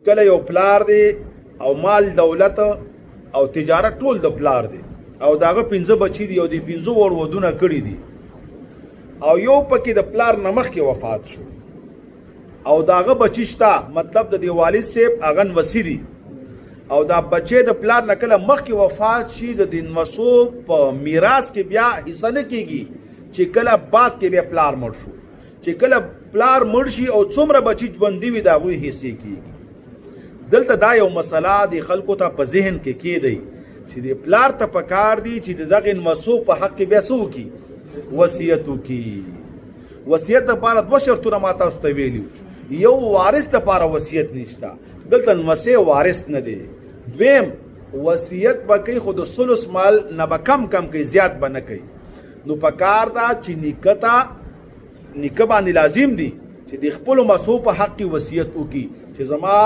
کله یو پلار دی او مال دولت او تجارت ټول د پلار دی او داغه 15 بچی دی او د 15 ور ودونه کړی دي او یو پکې د پلار نمخ کې وفات شو او داغه بچی شتا مطلب د دی والد صاحب اغن وسیری او دا بچی د پلار نکله مخ کې وفات شي د دین وسو په میراث کې بیا حصہ نه کیږي چې کله بعد کې بیا پلار مړ شو چې کله پلار مړ شي او څومره بچی ژوندۍ وي دا غوي حصے کیږي دلته دا یو مسله د خلکو ته په ذهن کې کېدی چې د پلار ته پکار دی چې دغه وسو په حق کې بیا سو کی وصیت کی وصیت لپاره دوه شرطونه ما تاسو ته ویلو یو وارث لپاره وصیت نشته دلته وصیت وارث نه دی دویم وصیت به کوي خود ثلث مال نه به کم کوي زیات به نه کوي نو پکار دا چې نیکه باندې لازم دی چې د خپل مسو په حق کې وصیت وکړي چې زما